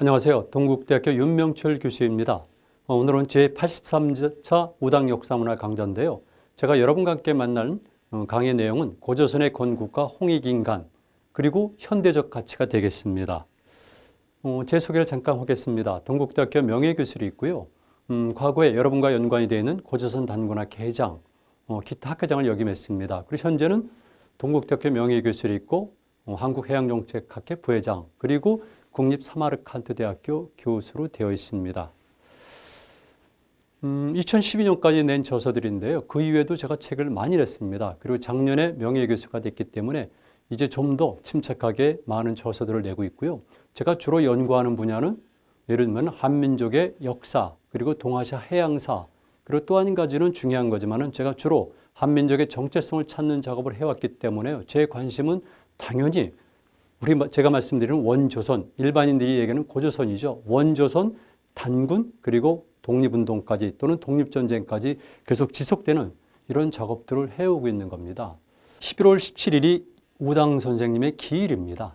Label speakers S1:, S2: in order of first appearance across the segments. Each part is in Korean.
S1: 안녕하세요. 동국대학교 윤명철 교수입니다. 오늘은 제83차 우당 역사문화 강좌인데요. 제가 여러분과 함께 만날 강의 내용은 고조선의 건국과 홍익인간 그리고 현대적 가치가 되겠습니다. 제 소개를 잠깐 하겠습니다. 동국대학교 명예교수로 있고요. 과거에 여러분과 연관이 되어 있는 고조선 단군학 회장, 기타 학회장을 역임했습니다. 그리고 현재는 동국대학교 명예교수로 있고 한국해양정책학회 부회장 그리고 국립사마르칸트 대학교 교수로 되어 있습니다. 2012년까지 낸 저서들인데요. 그 이후에도 제가 책을 많이 냈습니다. 그리고 작년에 명예교수가 됐기 때문에 이제 좀 더 침착하게 많은 저서들을 내고 있고요. 제가 주로 연구하는 분야는 예를 들면 한민족의 역사, 그리고 동아시아 해양사, 그리고 또 한 가지는 중요한 거지만은 제가 주로 한민족의 정체성을 찾는 작업을 해왔기 때문에 제 관심은 당연히 제가 말씀드리는 원조선, 일반인들이 얘기하는 고조선이죠. 원조선, 단군, 그리고 독립운동까지 또는 독립전쟁까지 계속 지속되는 이런 작업들을 해오고 있는 겁니다. 11월 17일이 우당 선생님의 기일입니다.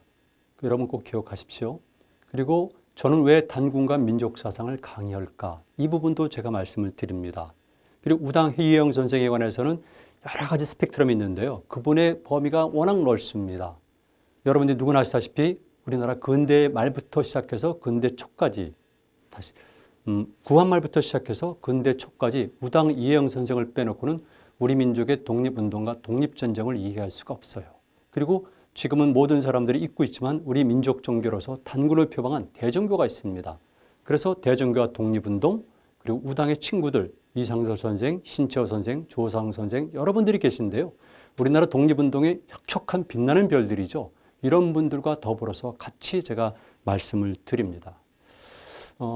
S1: 여러분 꼭 기억하십시오. 그리고 저는 왜 단군과 민족사상을 강의할까? 이 부분도 제가 말씀을 드립니다. 그리고 우당 해이영 선생에 관해서는 여러 가지 스펙트럼이 있는데요. 그분의 범위가 워낙 넓습니다. 여러분들이 누구나 아시다시피 우리나라 근대 말부터 시작해서 근대 초까지 구한 말부터 시작해서 근대 초까지 우당 이해영 선생을 빼놓고는 우리 민족의 독립운동과 독립전쟁을 이해할 수가 없어요. 그리고 지금은 모든 사람들이 잊고 있지만 우리 민족 종교로서 단군을 표방한 대종교가 있습니다. 그래서 대종교와 독립운동 그리고 우당의 친구들 이상설 선생, 신채호 선생, 조상 선생 여러분들이 계신데요. 우리나라 독립운동의 혁혁한 빛나는 별들이죠. 이런 분들과 더불어서 같이 제가 말씀을 드립니다.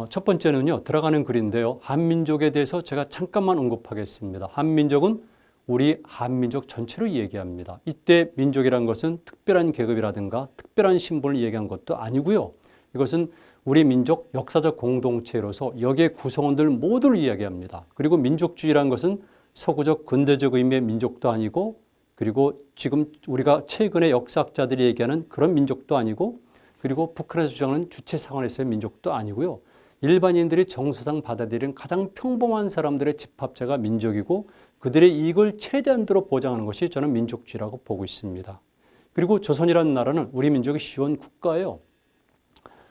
S1: 첫 번째는요. 들어가는 글인데요. 한민족에 대해서 제가 잠깐만 언급하겠습니다. 한민족은 우리 한민족 전체를 얘기합니다. 이때 민족이라는 것은 특별한 계급이라든가 특별한 신분을 얘기한 것도 아니고요. 이것은 우리 민족 역사적 공동체로서 여기에 구성원들 모두를 이야기합니다. 그리고 민족주의라는 것은 서구적 근대적 의미의 민족도 아니고 그리고 지금 우리가 최근에 역사학자들이 얘기하는 그런 민족도 아니고 그리고 북한에서 주장하는 주체상환에서의 민족도 아니고요. 일반인들이 정서상 받아들이는 가장 평범한 사람들의 집합체가 민족이고 그들의 이익을 최대한도로 보장하는 것이 저는 민족주의라고 보고 있습니다. 그리고 조선이라는 나라는 우리 민족의 시원 국가예요.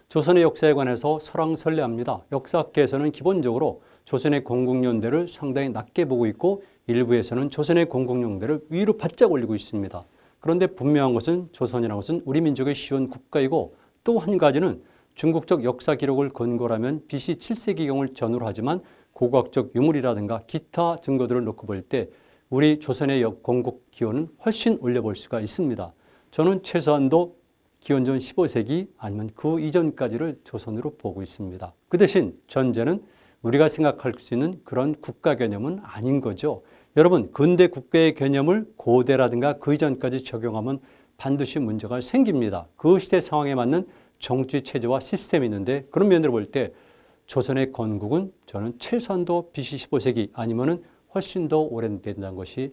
S1: 조선의 역사에 관해서 설왕설래합니다. 역사학계에서는 기본적으로 조선의 건국연대를 상당히 낮게 보고 있고 일부에서는 조선의 건국연대를 위로 바짝 올리고 있습니다. 그런데 분명한 것은 조선이라는 것은 우리 민족의 시원 국가이고 또 한 가지는 중국적 역사 기록을 근거로 하면 BC 7세기경을 전후로 하지만 고고학적 유물이라든가 기타 증거들을 놓고 볼 때 우리 조선의 건국 기원은 훨씬 올려볼 수가 있습니다. 저는 최소한도 기원전 15세기 아니면 그 이전까지를 조선으로 보고 있습니다. 그 대신 전제는 우리가 생각할 수 있는 그런 국가 개념은 아닌 거죠. 여러분 근대 국가의 개념을 고대라든가 그 이전까지 적용하면 반드시 문제가 생깁니다. 그 시대 상황에 맞는 정치 체제와 시스템이 있는데 그런 면으로 볼 때 조선의 건국은 저는 최소한도 BC 15세기 아니면은 훨씬 더 오래된다는 것이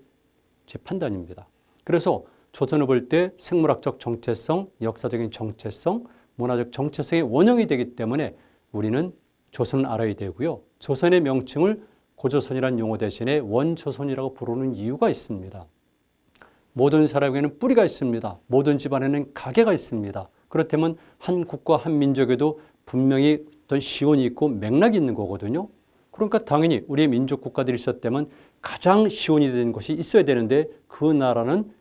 S1: 제 판단입니다. 그래서 조선을 볼 때 생물학적 정체성, 역사적인 정체성, 문화적 정체성의 원형이 되기 때문에 우리는 조선을 알아야 되고요. 조선의 명칭을 고조선이라는 용어 대신에 원조선이라고 부르는 이유가 있습니다. 모든 사람에게는 뿌리가 있습니다. 모든 집안에는 가계가 있습니다. 그렇다면 한 국가 한 민족에도 분명히 어떤 시원이 있고 맥락이 있는 거거든요. 그러니까 당연히 우리의 민족 국가들이 있었다면 가장 시원이 된 것이 있어야 되는데 그 나라는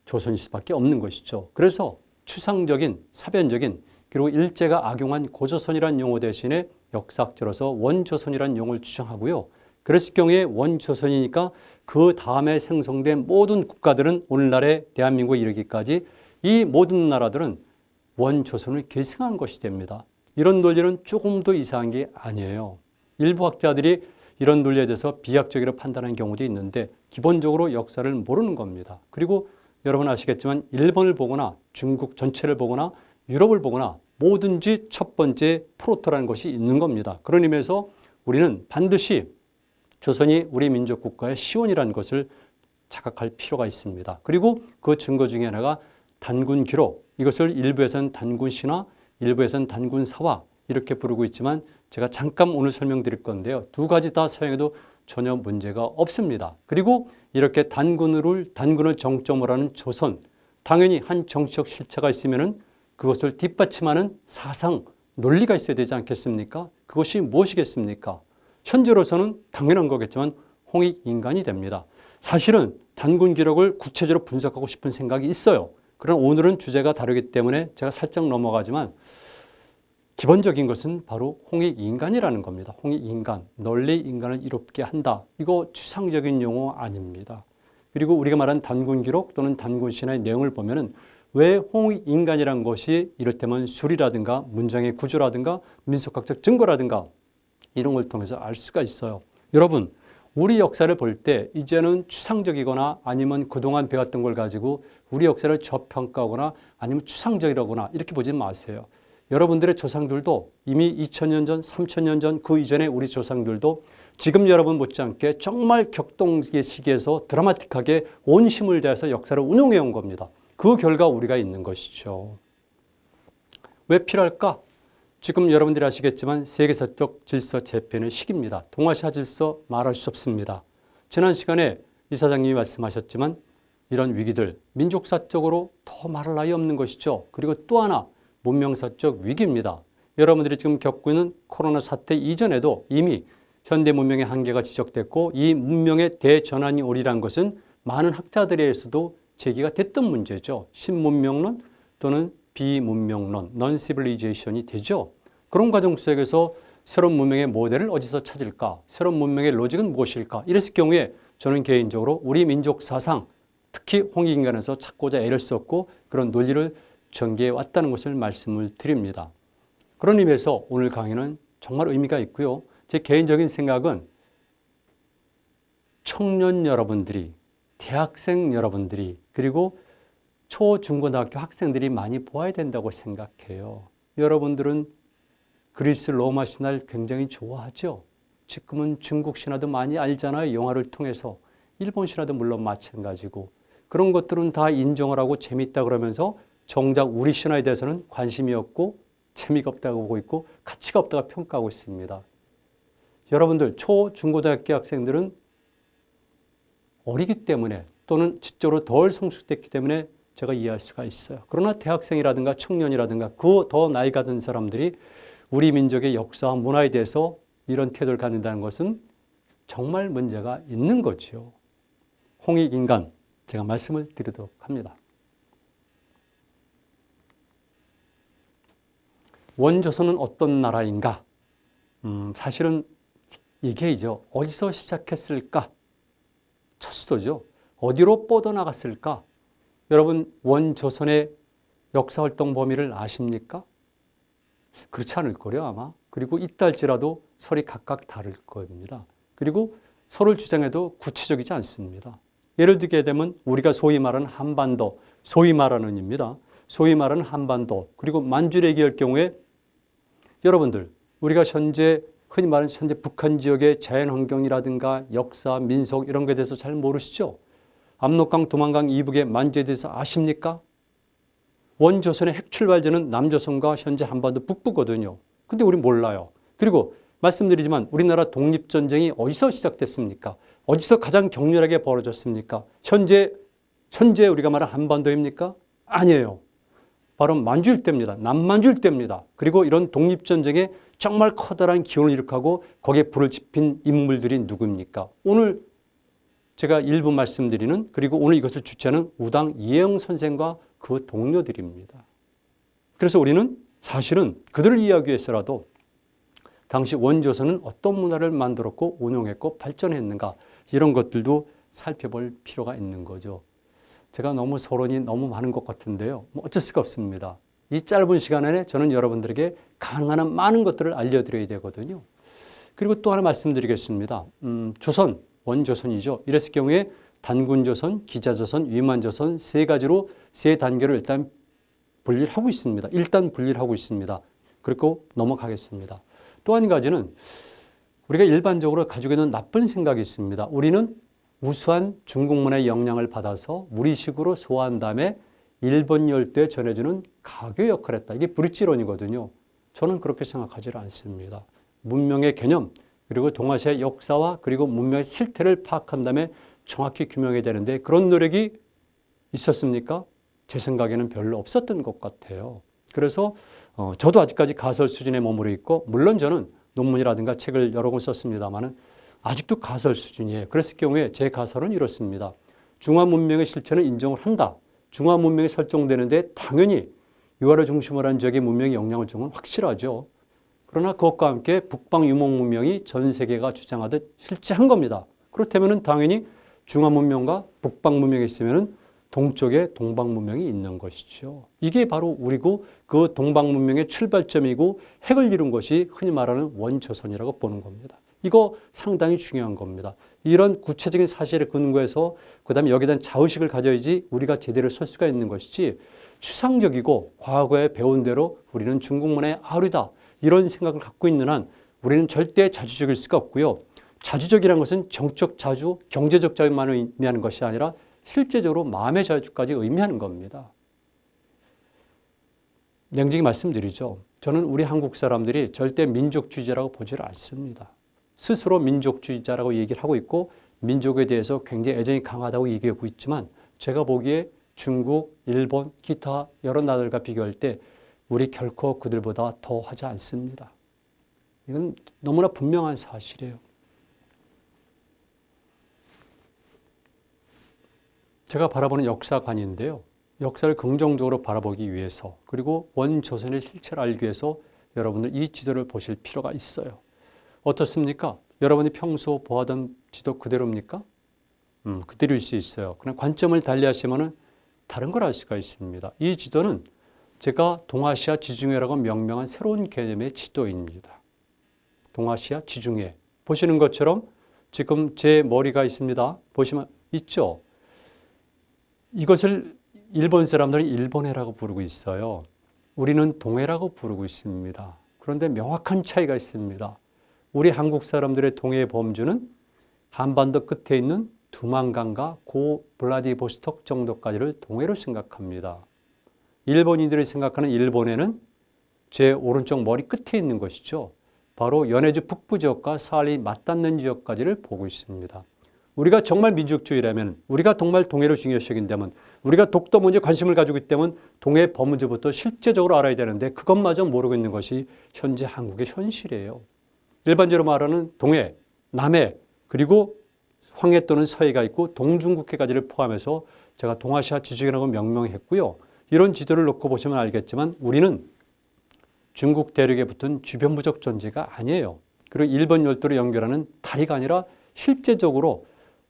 S1: 조선일 수밖에 없는 것이죠. 그래서 추상적인, 사변적인 그리고 일제가 악용한 고조선이라는 용어 대신에 역사학자로서 원조선이라는 용어를 주장하고요. 그랬을 경우에 원조선이니까 그 다음에 생성된 모든 국가들은 오늘날의 대한민국에 이르기까지 이 모든 나라들은 원조선을 계승한 것이 됩니다. 이런 논리는 조금 더 이상한 게 아니에요. 일부 학자들이 이런 논리에 대해서 비약적으로 판단하는 경우도 있는데 기본적으로 역사를 모르는 겁니다. 그리고 여러분 아시겠지만 일본을 보거나 중국 전체를 보거나 유럽을 보거나 뭐든지 첫 번째 프로토라는 것이 있는 겁니다. 그런 의미에서 우리는 반드시 조선이 우리 민족 국가의 시원이라는 것을 자각할 필요가 있습니다. 그리고 그 증거 중에 하나가 단군 기록, 이것을 일부에서는 단군 신화, 일부에서는 단군 사화 이렇게 부르고 있지만 제가 잠깐 오늘 설명드릴 건데요. 두 가지 다 사용해도 전혀 문제가 없습니다. 그리고 이렇게 단군을 정점으로 하는 조선, 당연히 한 정치적 실체가 있으면은 그것을 뒷받침하는 사상, 논리가 있어야 되지 않겠습니까? 그것이 무엇이겠습니까? 현재로서는 당연한 거겠지만 홍익인간이 됩니다. 사실은 단군 기록을 구체적으로 분석하고 싶은 생각이 있어요. 그러나 오늘은 주제가 다르기 때문에 제가 살짝 넘어가지만 기본적인 것은 바로 홍익인간이라는 겁니다. 홍익인간, 널리 인간을 이롭게 한다. 이거 추상적인 용어 아닙니다. 그리고 우리가 말한 단군 기록 또는 단군 신화의 내용을 보면은 왜 홍익인간이라는 것이 이를테면 술이라든가 문장의 구조라든가 민속학적 증거라든가 이런 걸 통해서 알 수가 있어요. 여러분, 우리 역사를 볼 때 이제는 추상적이거나 아니면 그동안 배웠던 걸 가지고 우리 역사를 저평가하거나 아니면 추상적이라거나 이렇게 보지 마세요. 여러분들의 조상들도 이미 2000년 전, 3000년 전 그 이전에 우리 조상들도 지금 여러분 못지않게 정말 격동의 시기에서 드라마틱하게 온 힘을 다해서 역사를 운용해 온 겁니다. 그 결과 우리가 있는 것이죠. 왜 필요할까? 지금 여러분들이 아시겠지만 세계사적 질서 재편의 시기입니다. 동아시아 질서 말할 수 없습니다. 지난 시간에 이사장님이 말씀하셨지만 이런 위기들 민족사적으로 더 말할 나위 없는 것이죠. 그리고 또 하나 문명사적 위기입니다. 여러분들이 지금 겪고 있는 코로나 사태 이전에도 이미 현대 문명의 한계가 지적됐고 이 문명의 대전환이 오리란 것은 많은 학자들에 의해서도 제기가 됐던 문제죠. 신문명론 또는 비문명론, non-civilization이 되죠. 그런 과정 속에서 새로운 문명의 모델을 어디서 찾을까? 새로운 문명의 로직은 무엇일까? 이랬을 경우에 저는 개인적으로 우리 민족 사상, 특히 홍익인간에서 찾고자 애를 썼고 그런 논리를 전개해 왔다는 것을 말씀을 드립니다. 그런 의미에서 오늘 강의는 정말 의미가 있고요. 제 개인적인 생각은 청년 여러분들이, 대학생 여러분들이 그리고 초, 중, 고등학교 학생들이 많이 보아야 된다고 생각해요. 여러분들은 그리스 로마 신화를 굉장히 좋아하죠. 지금은 중국 신화도 많이 알잖아요. 영화를 통해서. 일본 신화도 물론 마찬가지고. 그런 것들은 다 인정을 하고 재밌다 그러면서 정작 우리 신화에 대해서는 관심이 없고 재미가 없다고 보고 있고 가치가 없다고 평가하고 있습니다. 여러분들 초, 중, 고등학교 학생들은 어리기 때문에 또는 지적으로 덜 성숙됐기 때문에 제가 이해할 수가 있어요. 그러나 대학생이라든가 청년이라든가 그 더 나이가 든 사람들이 우리 민족의 역사와 문화에 대해서 이런 태도를 갖는다는 것은 정말 문제가 있는 거죠. 홍익인간, 제가 말씀을 드리도록 합니다. 원조선은 어떤 나라인가? 사실은 이게이죠. 어디서 시작했을까? 첫 수도죠. 어디로 뻗어나갔을까? 여러분 원조선의 역사활동 범위를 아십니까? 그렇지 않을 거예요 아마. 그리고 있다 할지라도 설이 각각 다를 겁니다. 그리고 설을 주장해도 구체적이지 않습니다. 예를 들게 되면 우리가 소위 말하는 한반도, 소위 말하는 입니다. 소위 말하는 한반도 그리고 만주를 얘기할 경우에 여러분들 우리가 현재 흔히 말하는 현재 북한 지역의 자연환경이라든가 역사, 민속 이런 것에 대해서 잘 모르시죠? 압록강, 두만강 이북의 만주에 대해서 아십니까? 원조선의 핵출발지는 남조선과 현재 한반도 북부거든요. 근데 우리 몰라요. 그리고 말씀드리지만 우리나라 독립전쟁이 어디서 시작됐습니까? 어디서 가장 격렬하게 벌어졌습니까? 현재 우리가 말하는 한반도입니까? 아니에요. 바로 만주일 때입니다. 남만주일 때입니다. 그리고 이런 독립전쟁에 정말 커다란 기운을 일으키고 거기에 불을 지핀 인물들이 누구입니까? 오늘 제가 일부 말씀드리는 그리고 오늘 이것을 주최하는 우당 이혜영 선생과 그 동료들입니다. 그래서 우리는 사실은 그들을 이해하기 위해서라도 당시 원조선은 어떤 문화를 만들었고 운영했고 발전했는가 이런 것들도 살펴볼 필요가 있는 거죠. 제가 너무 서론이 너무 많은 것 같은데요. 어쩔 수가 없습니다. 이 짧은 시간 안에 저는 여러분들에게 가능한 한 많은 것들을 알려드려야 되거든요. 그리고 또 하나 말씀드리겠습니다. 조선, 원조선이죠. 이랬을 경우에 단군조선, 기자조선, 위만조선 세 가지로 세 단계로 일단 분리를 하고 있습니다. 일단 분리를 하고 있습니다. 그리고 넘어가겠습니다. 또 한 가지는 우리가 일반적으로 가지고 있는 나쁜 생각이 있습니다. 우리는 우수한 중국 문화의 영향을 받아서 우리식으로 소화한 다음에 일본 열도에 전해주는 가교 역할을 했다. 이게 브릿지론이거든요. 저는 그렇게 생각하지 않습니다. 문명의 개념, 그리고 동아시아의 역사와 그리고 문명의 실태를 파악한 다음에 정확히 규명해야 되는데 그런 노력이 있었습니까? 제 생각에는 별로 없었던 것 같아요. 그래서 저도 아직까지 가설 수준에 머무르 있고 물론 저는 논문이라든가 책을 여러 권 썼습니다만 아직도 가설 수준이에요. 그랬을 경우에 제 가설은 이렇습니다. 중화문명의 실체는 인정을 한다. 중화문명이 설정되는데 당연히 유화를 중심으로 한 지역의 문명의 영향을 준 건 확실하죠. 그러나 그것과 함께 북방유목문명이 전 세계가 주장하듯 실제한 겁니다. 그렇다면 당연히 중화문명과 북방문명이 있으면 동쪽에 동방문명이 있는 것이죠. 이게 바로 우리고 그 동방문명의 출발점이고 핵을 이룬 것이 흔히 말하는 원조선이라고 보는 겁니다. 이거 상당히 중요한 겁니다. 이런 구체적인 사실에 근거해서 그다음에 여기에 대한 자의식을 가져야지 우리가 제대로 설 수가 있는 것이지 추상적이고 과거에 배운 대로 우리는 중국문의 아류다 이런 생각을 갖고 있는 한 우리는 절대 자주적일 수가 없고요. 자주적이라는 것은 정적 자주, 경제적 자유만 의미하는 것이 아니라 실제적으로 마음의 자유까지 의미하는 겁니다. 냉정히 말씀드리죠. 저는 우리 한국 사람들이 절대 민족주의자라고 보지를 않습니다. 스스로 민족주의자라고 얘기를 하고 있고 민족에 대해서 굉장히 애정이 강하다고 얘기하고 있지만 제가 보기에 중국, 일본, 기타 여러 나라들과 비교할 때 우리 결코 그들보다 더 하지 않습니다. 이건 너무나 분명한 사실이에요. 제가 바라보는 역사관인데요. 역사를 긍정적으로 바라보기 위해서 그리고 원조선의 실체를 알기 위해서 여러분들 이 지도를 보실 필요가 있어요. 어떻습니까? 여러분이 평소 보았던 지도 그대로입니까? 그대로일 수 있어요. 그냥 관점을 달리하시면 다른 걸 알 수가 있습니다. 이 지도는 제가 동아시아 지중해라고 명명한 새로운 개념의 지도입니다. 동아시아 지중해. 보시는 것처럼 지금 제 머리가 있습니다. 보시면 있죠? 이것을 일본 사람들은 일본해라고 부르고 있어요. 우리는 동해라고 부르고 있습니다. 그런데 명확한 차이가 있습니다. 우리 한국 사람들의 동해의 범주는 한반도 끝에 있는 두만강과 고 블라디보스톡 정도까지를 동해로 생각합니다. 일본인들이 생각하는 일본해는 제 오른쪽 머리 끝에 있는 것이죠. 바로 연해주 북부 지역과 사할이 맞닿는 지역까지를 보고 있습니다. 우리가 정말 민족주의라면 우리가 정말 동해를 중요시 여긴다면 우리가 독도 문제에 관심을 가지고 있다면 동해 범문제부터 실제적으로 알아야 되는데 그것마저 모르고 있는 것이 현재 한국의 현실이에요. 일반적으로 말하는 동해, 남해 그리고 황해 또는 서해가 있고 동중국해까지를 포함해서 제가 동아시아 지중해라고 명명했고요. 이런 지도를 놓고 보시면 알겠지만 우리는 중국 대륙에 붙은 주변부적 존재가 아니에요. 그리고 일본 열도를 연결하는 다리가 아니라 실제적으로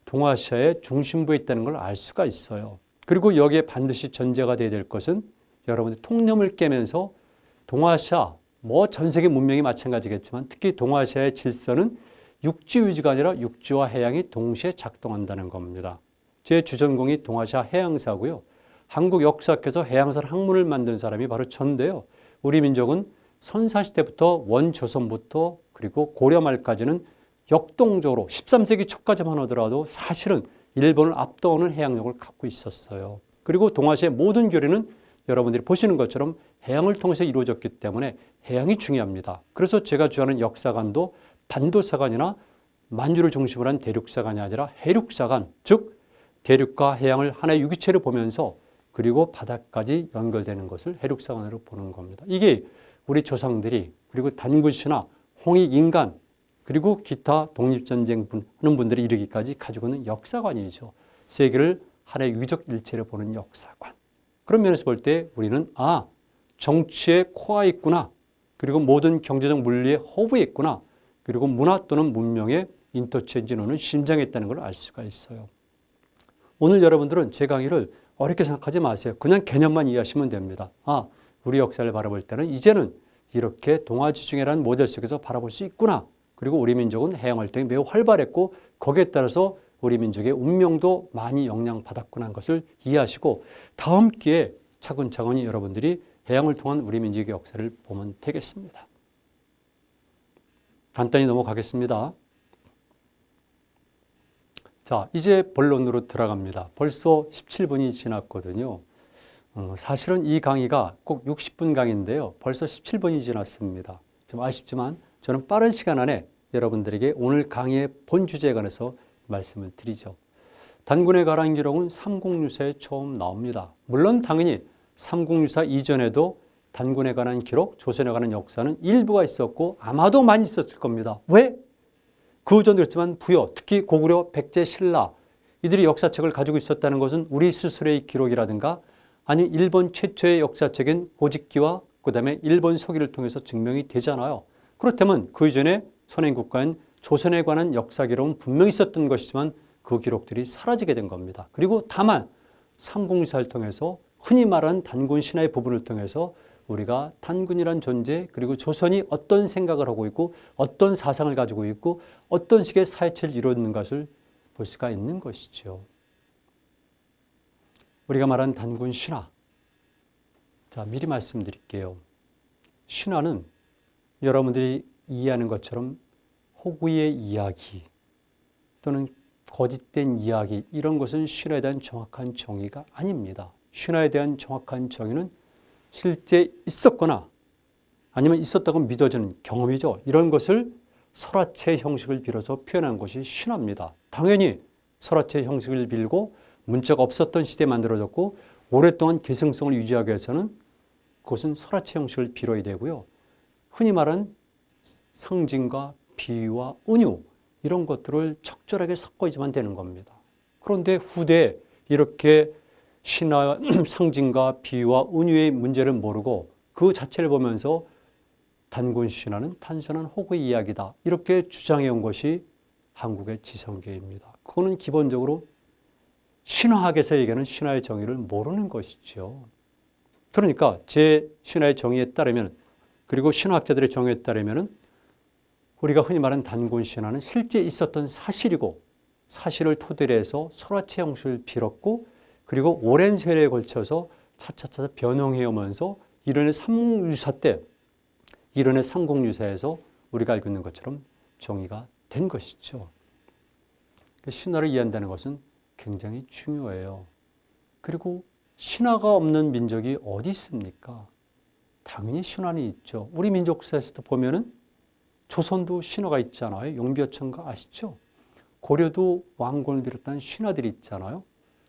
S1: 동아시아의 중심부에 있다는 걸 알 수가 있어요. 그리고 여기에 반드시 전제가 돼야 될 것은 여러분들 통념을 깨면서 동아시아, 전 세계 문명이 마찬가지겠지만 특히 동아시아의 질서는 육지 위주가 아니라 육지와 해양이 동시에 작동한다는 겁니다. 제 주전공이 동아시아 해양사고요. 한국 역사학에서 해양사 학문을 만든 사람이 바로 저인데요. 우리 민족은 선사시대부터 원조선부터 그리고 고려 말까지는 역동적으로 13세기 초까지만 하더라도 사실은 일본을 압도하는 해양력을 갖고 있었어요. 그리고 동아시아의 모든 교류는 여러분들이 보시는 것처럼 해양을 통해서 이루어졌기 때문에 해양이 중요합니다. 그래서 제가 주하는 역사관도 반도사관이나 만주를 중심으로 한 대륙사관이 아니라 해륙사관, 즉 대륙과 해양을 하나의 유기체로 보면서 그리고 바다까지 연결되는 것을 해륙사관으로 보는 겁니다. 이게 우리 조상들이 그리고 단군신화, 홍익인간 그리고 기타 독립전쟁 하는 분들이 이르기까지 가지고 있는 역사관이죠. 세계를 하나의 유기적 일체로 보는 역사관. 그런 면에서 볼 때 우리는 정치의 코어에 있구나. 그리고 모든 경제적 물리의 허브에 있구나. 그리고 문화 또는 문명의 인터체인지 노는 심장에 있다는 걸 알 수가 있어요. 오늘 여러분들은 제 강의를 어렵게 생각하지 마세요. 그냥 개념만 이해하시면 됩니다. 우리 역사를 바라볼 때는 이제는 이렇게 동아지중해라는 모델 속에서 바라볼 수 있구나. 그리고 우리 민족은 해양 활동이 매우 활발했고 거기에 따라서 우리 민족의 운명도 많이 영향받았구나 하는 것을 이해하시고 다음 기회에 차근차근히 여러분들이 해양을 통한 우리 민족의 역사를 보면 되겠습니다. 간단히 넘어가겠습니다. 자, 이제 본론으로 들어갑니다. 벌써 17분이 지났거든요. 사실은 이 강의가 꼭 60분 강의인데요. 벌써 17분이 지났습니다. 좀 아쉽지만 저는 빠른 시간 안에 여러분들에게 오늘 강의의 본 주제에 관해서 말씀을 드리죠. 단군에 관한 기록은 삼국유사에 처음 나옵니다. 물론 당연히 삼국유사 이전에도 단군에 관한 기록, 조선에 관한 역사는 일부가 있었고 아마도 많이 있었을 겁니다. 왜? 그 전도 그랬지만 부여, 특히 고구려, 백제, 신라 이들이 역사책을 가지고 있었다는 것은 우리 스스로의 기록이라든가 아니면 일본 최초의 역사책인 고집기와 그다음에 일본 서기를 통해서 증명이 되잖아요. 그렇다면 그 이전에 선행국가인 조선에 관한 역사 기록은 분명히 있었던 것이지만 그 기록들이 사라지게 된 겁니다. 그리고 다만 삼국유사를 통해서 흔히 말하는 단군 신화의 부분을 통해서 우리가 단군이란 존재 그리고 조선이 어떤 생각을 하고 있고 어떤 사상을 가지고 있고 어떤 식의 사회체를 이루는 것을 볼 수가 있는 것이죠. 우리가 말한 단군 신화. 자, 미리 말씀드릴게요. 신화는 여러분들이 이해하는 것처럼 호구의 이야기 또는 거짓된 이야기 이런 것은 신화에 대한 정확한 정의가 아닙니다. 신화에 대한 정확한 정의는 실제 있었거나 아니면 있었다고 믿어지는 경험이죠. 이런 것을 설화체 형식을 빌어서 표현한 것이 신화입니다. 당연히 설화체 형식을 빌고 문자가 없었던 시대에 만들어졌고 오랫동안 계승성을 유지하기 위해서는 그것은 설화체 형식을 빌어야 되고요. 흔히 말하는 상징과 비유와 은유 이런 것들을 적절하게 섞어야지만 되는 겁니다. 그런데 후대에 이렇게 신화 상징과 비유와 은유의 문제를 모르고 그 자체를 보면서 단군 신화는 단순한 호구의 이야기다 이렇게 주장해 온 것이 한국의 지성계입니다. 그거는 기본적으로 신화학에서 얘기하는 신화의 정의를 모르는 것이죠. 그러니까 제 신화의 정의에 따르면 그리고 신화학자들의 정의에 따르면 우리가 흔히 말하는 단군 신화는 실제 있었던 사실이고 사실을 토대로 해서 설화체 형식을 빌었고 그리고 오랜 세월에 걸쳐서 차차차 변형해 오면서 이른의 삼국유사 때 이른의 삼국유사에서 우리가 알고 있는 것처럼 정의가 된 것이죠. 신화를 이해한다는 것은 굉장히 중요해요. 그리고 신화가 없는 민족이 어디 있습니까? 당연히 신화는 있죠. 우리 민족사에서도 보면은 조선도 신화가 있잖아요. 용비어천가 아시죠? 고려도 왕권을 비롯한 신화들이 있잖아요.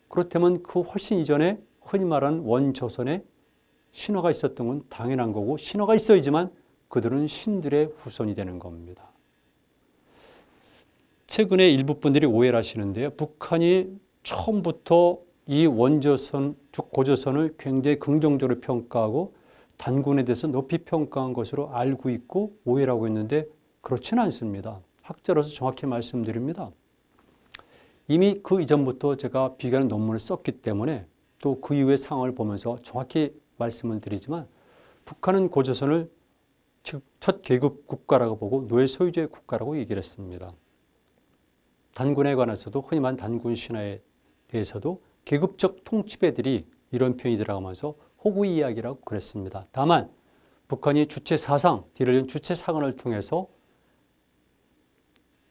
S1: 그렇다면 그 훨씬 이전에 흔히 말하는 원조선에 신화가 있었던 건 당연한 거고 신화가 있어야지만 그들은 신들의 후손이 되는 겁니다. 최근에 일부 분들이 오해를 하시는데요. 북한이 처음부터 이 원조선, 즉 고조선을 굉장히 긍정적으로 평가하고 단군에 대해서 높이 평가한 것으로 알고 있고 오해를 하고 있는데 그렇지는 않습니다. 학자로서 정확히 말씀드립니다. 이미 그 이전부터 제가 비교하는 논문을 썼기 때문에 또 그 이후의 상황을 보면서 정확히 말씀을 드리지만 북한은 고조선을 즉 첫 계급 국가라고 보고 노예 소유주의 국가라고 얘기를 했습니다. 단군에 관해서도 흔히 말하는 단군 신화에 대해서도 계급적 통치배들이 이런 표현이 들어가면서 호구 이야기라고 그랬습니다. 다만 북한이 주체 사상, 뒤를 이은 주체 사관을 통해서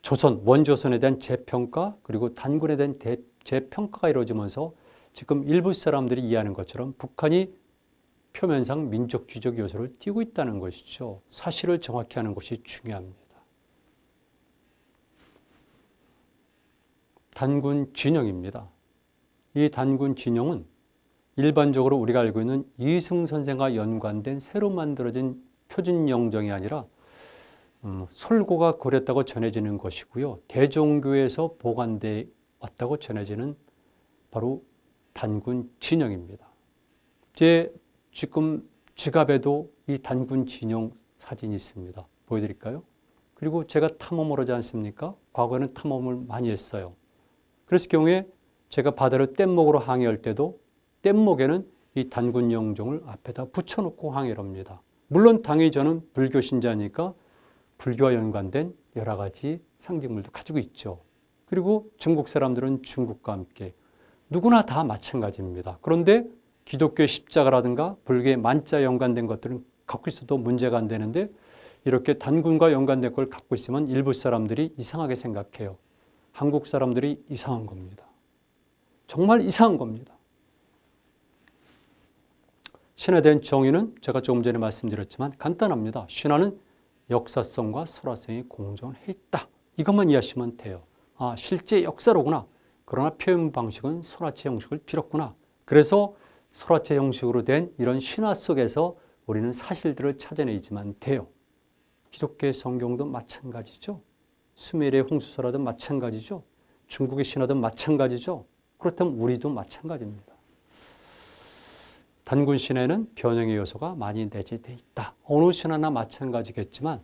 S1: 조선, 원조선에 대한 재평가 그리고 단군에 대한 재평가가 이루어지면서 지금 일부 사람들이 이해하는 것처럼 북한이 표면상 민족주의적 요소를 띠고 있다는 것이죠. 사실을 정확히 하는 것이 중요합니다. 단군 진영입니다. 이 단군 진영은 일반적으로 우리가 알고 있는 이승 선생과 연관된 새로 만들어진 표준 영정이 아니라 솔고가 그렸다고 전해지는 것이고요. 대종교에서 보관돼 왔다고 전해지는 바로 단군 진영입니다. 제 지금 지갑에도 이 단군 진영 사진이 있습니다. 보여드릴까요? 그리고 제가 탐험을 하지 않습니까? 과거에는 탐험을 많이 했어요. 그랬을 경우에 제가 바다를 뗏목으로 항해할 때도 뗏목에는 이 단군 영종을 앞에다 붙여놓고 항해를 합니다. 물론 당연히 저는 불교 신자니까 불교와 연관된 여러 가지 상징물도 가지고 있죠. 그리고 중국 사람들은 중국과 함께 누구나 다 마찬가지입니다. 그런데 기독교의 십자가라든가 불교의 만자에 연관된 것들은 갖고 있어도 문제가 안 되는데 이렇게 단군과 연관된 걸 갖고 있으면 일부 사람들이 이상하게 생각해요. 한국 사람들이 이상한 겁니다. 정말 이상한 겁니다. 신화에 대한 정의는 제가 조금 전에 말씀드렸지만 간단합니다. 신화는 역사성과 설화성이 공존해 있다. 이것만 이해하시면 돼요. 아, 실제 역사로구나. 그러나 표현 방식은 설화체 형식을 빌었구나. 그래서 설화체 형식으로 된 이런 신화 속에서 우리는 사실들을 찾아내지만 돼요. 기독교의 성경도 마찬가지죠. 수메르의 홍수설화도 마찬가지죠. 중국의 신화도 마찬가지죠. 그렇다면 우리도 마찬가지입니다. 단군 신화에는 변형의 요소가 많이 내재되어 있다. 어느 신화나 마찬가지겠지만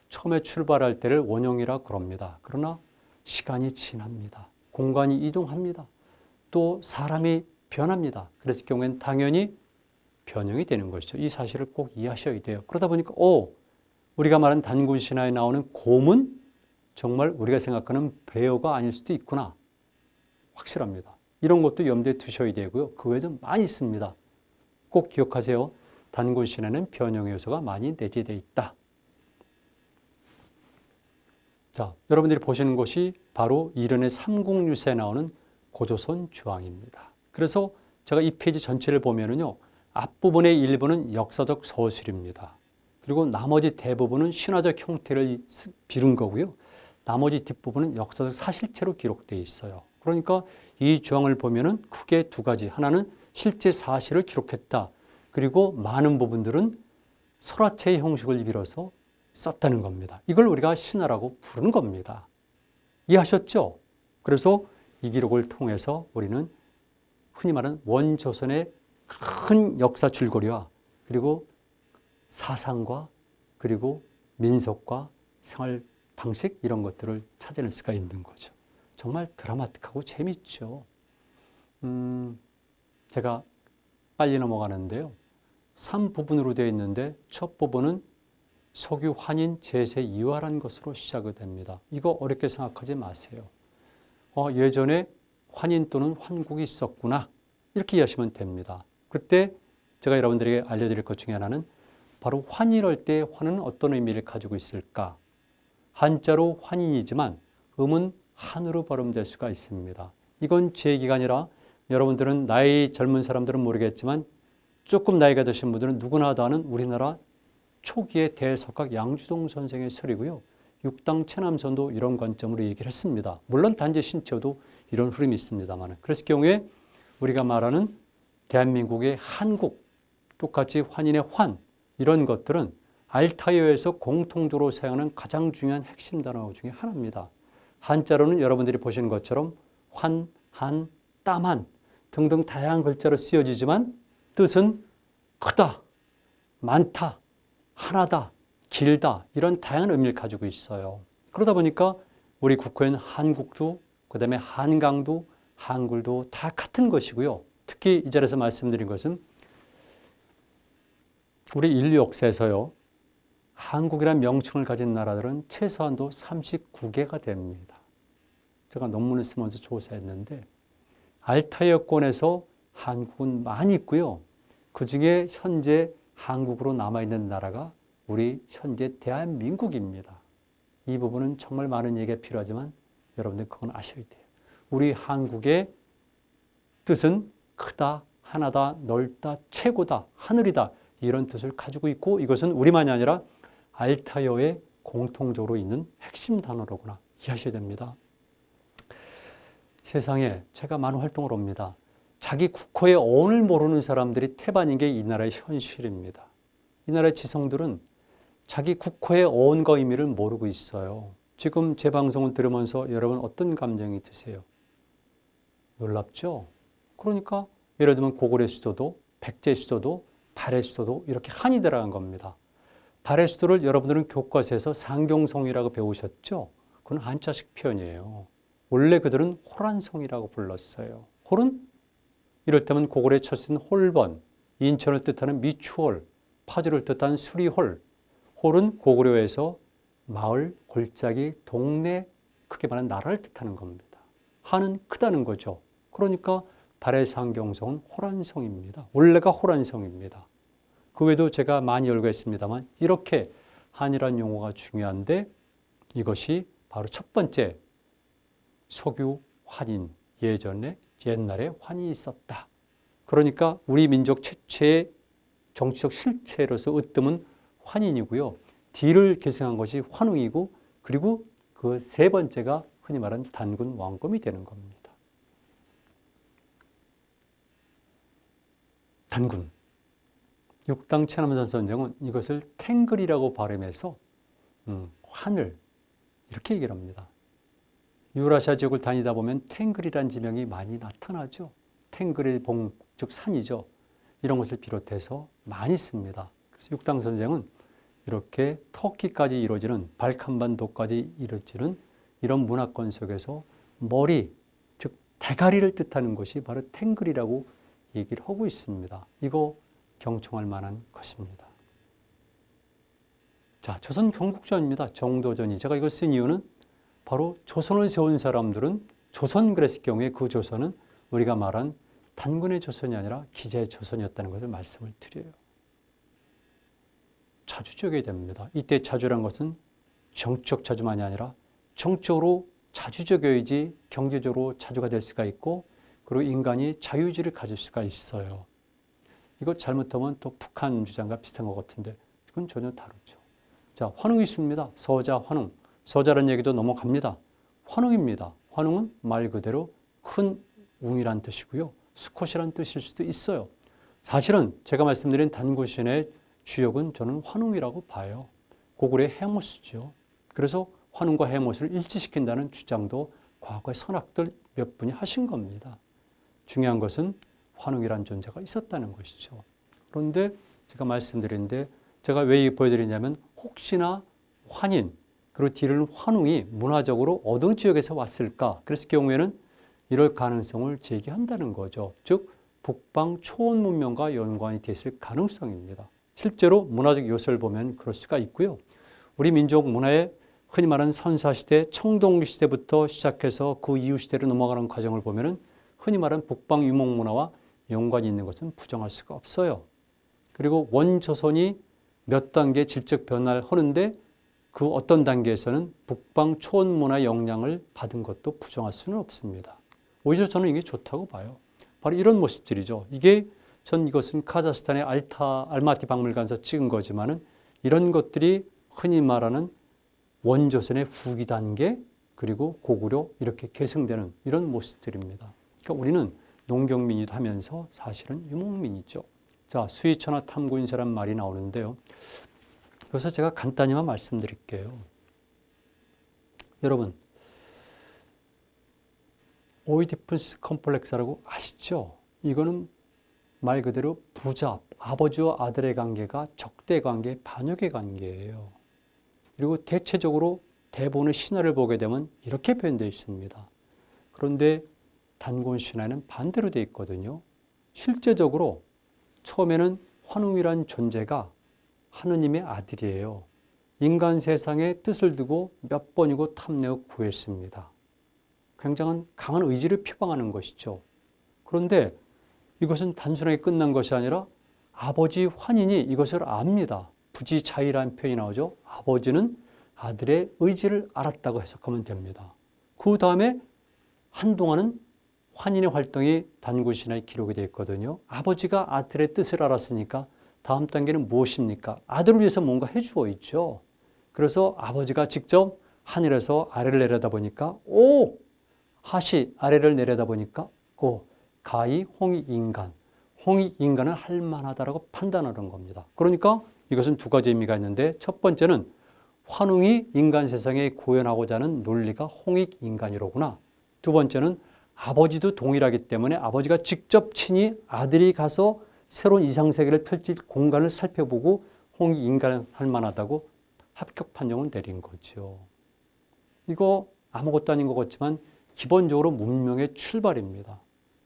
S1: 처음에 출발할 때를 원형이라 그럽니다. 그러나 시간이 지납니다. 공간이 이동합니다. 또 사람이 변합니다. 그랬을 경우에는 당연히 변형이 되는 것이죠. 이 사실을 꼭 이해하셔야 돼요. 그러다 보니까 우리가 말하는 단군 신화에 나오는 곰은 정말 우리가 생각하는 베어가 아닐 수도 있구나. 확실합니다. 이런 것도 염두에 두셔야 되고요. 그 외에도 많이 있습니다. 꼭 기억하세요. 단군 신화는 변형의 요소가 많이 내재되어 있다. 자, 여러분들이 보시는 것이 바로 이른의 삼국유사에 나오는 고조선 주왕입니다. 그래서 제가 이 페이지 전체를 보면은요, 앞부분의 일부는 역사적 서술입니다. 그리고 나머지 대부분은 신화적 형태를 빌은 거고요. 나머지 뒷부분은 역사적 사실체로 기록되어 있어요. 그러니까 이 주왕을 보면은 크게 두 가지. 하나는 실제 사실을 기록했다. 그리고 많은 부분들은 설화체의 형식을 빌어서 썼다는 겁니다. 이걸 우리가 신화라고 부르는 겁니다. 이해하셨죠? 그래서 이 기록을 통해서 우리는 흔히 말하는 원조선의 큰 역사 줄거리와 그리고 사상과 그리고 민속과 생활 방식 이런 것들을 찾아낼 수가 있는 거죠. 정말 드라마틱하고 재밌죠. 제가 빨리 넘어가는데요. 3부분으로 되어 있는데 첫 부분은 석유 환인 제세 이화란 것으로 시작이 됩니다. 이거 어렵게 생각하지 마세요. 예전에 환인 또는 환국이 있었구나. 이렇게 이해하시면 됩니다. 그때 제가 여러분들에게 알려드릴 것 중에 하나는 바로 환인할 때 환은 어떤 의미를 가지고 있을까? 한자로 환인이지만 음은 한으로 발음될 수가 있습니다. 이건 제 얘기가 아니라 여러분들은 나이 젊은 사람들은 모르겠지만 조금 나이가 드신 분들은 누구나 다 아는 우리나라 초기의 대석학 양주동 선생의 설이고요. 육당 체남선도 이런 관점으로 얘기를 했습니다. 물론 단지 신체도 이런 흐름이 있습니다만 그랬을 경우에 우리가 말하는 대한민국의 한국, 똑같이 환인의 환 이런 것들은 알타이어에서 공통적으로 사용하는 가장 중요한 핵심 단어 중에 하나입니다. 한자로는 여러분들이 보시는 것처럼 환, 한, 땀한 등등 다양한 글자로 쓰여지지만 뜻은 크다, 많다, 하나다, 길다 이런 다양한 의미를 가지고 있어요. 그러다 보니까 우리 국호에는 한국도 그다음에 한강도 한글도 다 같은 것이고요. 특히 이 자리에서 말씀드린 것은 우리 인류 역사에서요. 한국이라는 명칭을 가진 나라들은 최소한도 39개가 됩니다. 제가 논문을 쓰면서 조사했는데 알타이어권에서 한국은 많이 있고요. 그중에 현재 한국으로 남아있는 나라가 우리 현재 대한민국입니다. 이 부분은 정말 많은 얘기가 필요하지만 여러분들 그건 아셔야 돼요. 우리 한국의 뜻은 크다, 하나다, 넓다, 최고다, 하늘이다 이런 뜻을 가지고 있고 이것은 우리만이 아니라 알타이어에 공통적으로 있는 핵심 단어로구나 이해하셔야 됩니다. 세상에 제가 많은 활동을 합니다. 자기 국호의 어원을 모르는 사람들이 태반인 게 이 나라의 현실입니다. 이 나라의 지성들은 자기 국호의 어원과 의미를 모르고 있어요. 지금 제 방송을 들으면서 여러분 어떤 감정이 드세요? 놀랍죠? 그러니까 예를 들면 고구려의 수도도 백제의 수도도 발해의 수도도 이렇게 한이 들어간 겁니다. 발해의 수도를 여러분들은 교과서에서 상경성이라고 배우셨죠? 그건 한자식 표현이에요. 원래 그들은 호란성이라고 불렀어요. 홀은 이를테면 고구려의 첫 쓰인 홀번, 인천을 뜻하는 미추홀, 파주를 뜻하는 수리홀. 홀은 고구려에서 마을, 골짜기, 동네, 크게 말하는 나라를 뜻하는 겁니다. 한은 크다는 거죠. 그러니까 발해 상경성은 호란성입니다. 원래가 호란성입니다. 그 외에도 제가 많이 열거했습니다만 이렇게 한이란 용어가 중요한데 이것이 바로 첫 번째 석유 환인, 옛날에 환이 있었다. 그러니까 우리 민족 최초의 정치적 실체로서 으뜸은 환인이고요. D를 계승한 것이 환웅이고 그리고 그 세 번째가 흔히 말하는 단군 왕검이 되는 겁니다. 단군. 육당 체남선 선생은 이것을 탱글이라고 발음해서 하늘 이렇게 얘기를 합니다. 유라시아 지역을 다니다 보면 탱글이라는 지명이 많이 나타나죠. 탱글의 봉, 즉 산이죠. 이런 것을 비롯해서 많이 씁니다. 그래서 육당 선생은 이렇게 터키까지 이루어지는 발칸반도까지 이루어지는 이런 문화권 속에서 머리, 즉 대가리를 뜻하는 것이 바로 탱글이라고 얘기를 하고 있습니다. 이거 경청할 만한 것입니다. 자, 조선 경국전입니다. 정도전이. 제가 이걸 쓴 이유는 바로 조선을 세운 사람들은 조선 그랬을 경우에 그 조선은 우리가 말한 단군의 조선이 아니라 기자의 조선이었다는 것을 말씀을 드려요. 자주적이 됩니다. 이때 자주란 것은 정치적 자주만이 아니라 정적으로 자주적여야지 경제적으로 자주가 될 수가 있고 그리고 인간이 자유의지를 가질 수가 있어요. 이거 잘못하면 또 북한 주장과 비슷한 것 같은데 그건 전혀 다르죠. 자, 환웅이 있습니다. 서자, 환웅. 서자라는 얘기도 넘어갑니다. 환웅입니다. 환웅은 말 그대로 큰 웅이란 뜻이고요. 수컷이란 뜻일 수도 있어요. 사실은 제가 말씀드린 단구신의 주역은 저는 환웅이라고 봐요. 고구려의 해모수죠. 그래서 환웅과 해모수를 일치시킨다는 주장도 과거의 선학들 몇 분이 하신 겁니다. 중요한 것은 환웅이라는 존재가 있었다는 것이죠. 그런데 제가 말씀드렸는데 제가 왜 보여드리냐면 혹시나 환인 그리고 뒤를 환웅이 문화적으로 어느 지역에서 왔을까? 그랬을 경우에는 이럴 가능성을 제기한다는 거죠. 즉 북방 초원 문명과 연관이 됐을 가능성입니다. 실제로 문화적 요소를 보면 그럴 수가 있고요. 우리 민족 문화의 흔히 말하는 선사시대, 청동기시대부터 시작해서 그 이후 시대로 넘어가는 과정을 보면 흔히 말하는 북방 유목문화와 연관이 있는 것은 부정할 수가 없어요. 그리고 원조선이 몇 단계 질적 변화를 하는데 그 어떤 단계에서는 북방 초원문화 영향을 받은 것도 부정할 수는 없습니다. 오히려 저는 이게 좋다고 봐요. 바로 이런 모습들이죠. 전 이것은 카자흐스탄의 알마티 박물관에서 찍은 거지만은 이런 것들이 흔히 말하는 원조선의 후기 단계 그리고 고구려 이렇게 계승되는 이런 모습들입니다. 그러니까 우리는 농경민이도 하면서 사실은 유목민이죠. 자, 수의처나 탐구인사란 말이 나오는데요. 그래서 제가 간단히만 말씀드릴게요. 여러분, 오이디푸스 컴플렉스라고 아시죠? 이거는 말 그대로 부자, 아버지와 아들의 관계가 적대 관계, 반역의 관계예요. 그리고 대체적으로 대부분의 신화를 보게 되면 이렇게 표현되어 있습니다. 그런데 단군 신화에는 반대로 되어 있거든요. 실제적으로 처음에는 환웅이라는 존재가 하느님의 아들이에요. 인간 세상에 뜻을 두고 몇 번이고 탐내어 구했습니다. 굉장한 강한 의지를 표방하는 것이죠. 그런데 이것은 단순하게 끝난 것이 아니라 아버지 환인이 이것을 압니다. 부지자의라는 표현이 나오죠. 아버지는 아들의 의지를 알았다고 해석하면 됩니다. 그 다음에 한동안은 환인의 활동이 단군신화에 기록이 되어 있거든요. 아버지가 아들의 뜻을 알았으니까 다음 단계는 무엇입니까? 아들을 위해서 뭔가 해주어 있죠. 그래서 아버지가 직접 하늘에서 아래를 내려다보니까 하시 아래를 내려다보니까 가히 홍익인간, 홍익인간은 할만하다라고 판단하는 겁니다. 그러니까 이것은 두 가지 의미가 있는데 첫 번째는 환웅이 인간 세상에 구현하고자 하는 논리가 홍익인간이로구나. 두 번째는 아버지도 동일하기 때문에 아버지가 직접 친히 아들이 가서 새로운 이상세계를 펼칠 공간을 살펴보고 홍익인간 할 만하다고 합격 판정을 내린 거죠. 이거 아무것도 아닌 것 같지만 기본적으로 문명의 출발입니다.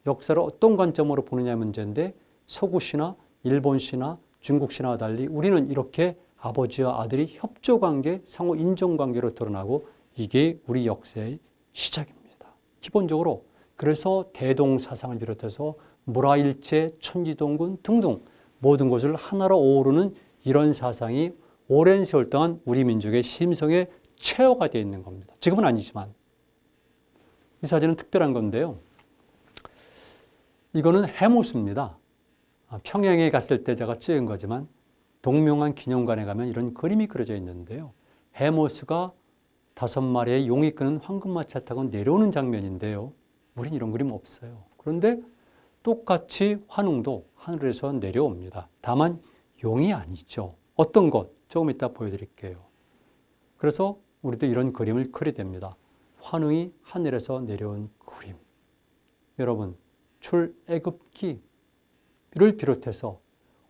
S1: 역사를 어떤 관점으로 보느냐의 문제인데 서구 신화, 일본 신화, 중국 신화와 달리 우리는 이렇게 아버지와 아들이 협조관계, 상호 인정관계로 드러나고 이게 우리 역사의 시작입니다. 기본적으로 그래서 대동사상을 비롯해서 물화일체, 천지동군 등등 모든 것을 하나로 어우르는 이런 사상이 오랜 세월 동안 우리 민족의 심성에 체화가 되어 있는 겁니다. 지금은 아니지만 이 사진은 특별한 건데요. 이거는 해모수입니다. 평양에 갔을 때 제가 찍은 거지만 동명한 기념관에 가면 이런 그림이 그려져 있는데요. 해모수가 5마리의 용이 끄는 황금마차 타고 내려오는 장면인데요. 우린 이런 그림 없어요. 그런데 똑같이 환웅도 하늘에서 내려옵니다. 다만 용이 아니죠. 어떤 것? 조금 이따 보여드릴게요. 그래서 우리도 이런 그림을 그리게 됩니다. 환웅이 하늘에서 내려온 그림. 여러분, 출애굽기를 비롯해서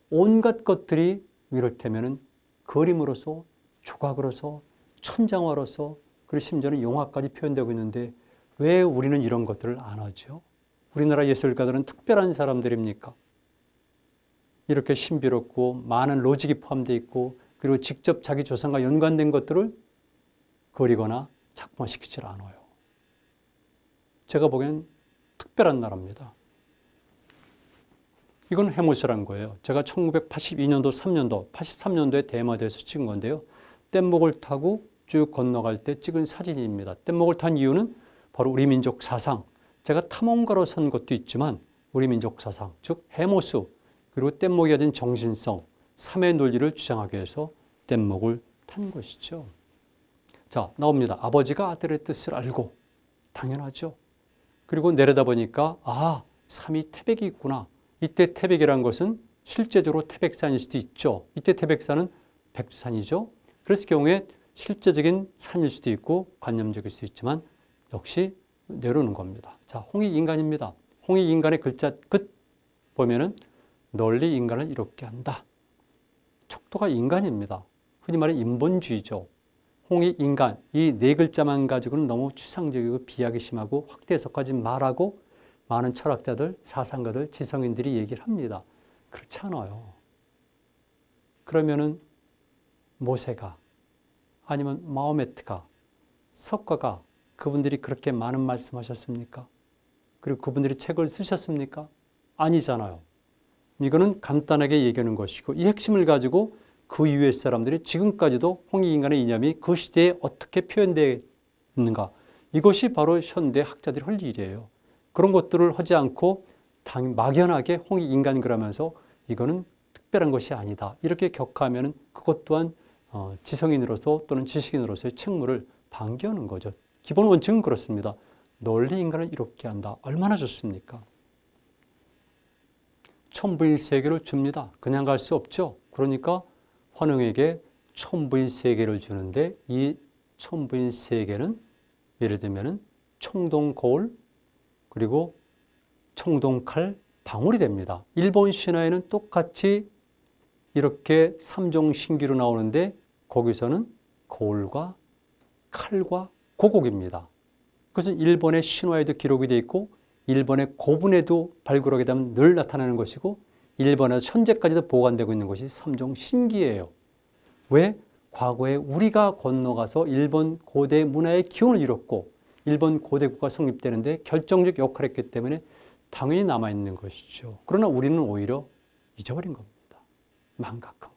S1: 온갖 것들이 이를테면 그림으로서, 조각으로서, 천장화로서, 그리고 심지어는 영화까지 표현되고 있는데 왜 우리는 이런 것들을 안 하죠? 우리나라 예술가들은 특별한 사람들입니까? 이렇게 신비롭고 많은 로직이 포함되어 있고 그리고 직접 자기 조상과 연관된 것들을 그리거나 작품화시키질 않아요. 제가 보기엔 특별한 나라입니다. 이건 해모수란 거예요. 제가 1982년도, 3년도, 83년도에 대마도에서 찍은 건데요. 뗏목을 타고 쭉 건너갈 때 찍은 사진입니다. 뗏목을 탄 이유는 바로 우리 민족 사상, 제가 탐험가로 선 것도 있지만 우리 민족 사상, 즉 해모수, 그리고 뗏목이 가진 정신성, 삼의 논리를 주장하기 위해서 뗏목을 탄 것이죠. 자, 나옵니다. 아버지가 아들의 뜻을 알고, 당연하죠. 그리고 내려다 보니까 삼이 태백이 있구나. 이때 태백이란 것은 실제적으로 태백산일 수도 있죠. 이때 태백산은 백두산이죠. 그랬을 경우에 실제적인 산일 수도 있고 관념적일 수도 있지만 역시 내려오는 겁니다. 자, 홍익인간입니다. 홍익인간의 글자 끝 보면은 널리 인간을 이롭게 한다. 척도가 인간입니다. 흔히 말하는 인본주의죠. 홍익인간, 이 네 글자만 가지고는 너무 추상적이고 비하기 심하고 확대 해석하지 말라고 많은 철학자들, 사상가들, 지성인들이 얘기를 합니다. 그렇지 않아요. 그러면은 모세가 아니면 마호메트가, 석가가 그분들이 그렇게 많은 말씀하셨습니까? 그리고 그분들이 책을 쓰셨습니까? 아니잖아요. 이거는 간단하게 얘기하는 것이고 이 핵심을 가지고 그 이후의 사람들이 지금까지도 홍익인간의 이념이 그 시대에 어떻게 표현되어 있는가, 이것이 바로 현대 학자들이 할 일이에요. 그런 것들을 하지 않고 막연하게 홍익인간 그러면서 이거는 특별한 것이 아니다, 이렇게 격하면 그것 또한 지성인으로서 또는 지식인으로서의 책무를 방기하는 거죠. 기본 원칙은 그렇습니다. 널리 인간을 이롭게 한다. 얼마나 좋습니까? 천부인 세계를 줍니다. 그냥 갈 수 없죠. 그러니까 환웅에게 천부인 세계를 주는데 이 천부인 세계는 예를 들면 청동 거울 그리고 청동 칼, 방울이 됩니다. 일본 신화에는 똑같이 이렇게 삼종 신기로 나오는데 거기서는 거울과 칼과 고곡입니다. 그것은 일본의 신화에도 기록이 되어 있고 일본의 고분에도 발굴하게 되면 늘 나타나는 것이고 일본에서 현재까지도 보관되고 있는 것이 삼종 신기예요. 왜? 과거에 우리가 건너가서 일본 고대 문화의 기원을 이뤘고 일본 고대 국가 성립되는데 결정적 역할을 했기 때문에 당연히 남아있는 것이죠. 그러나 우리는 오히려 잊어버린 겁니다. 망각한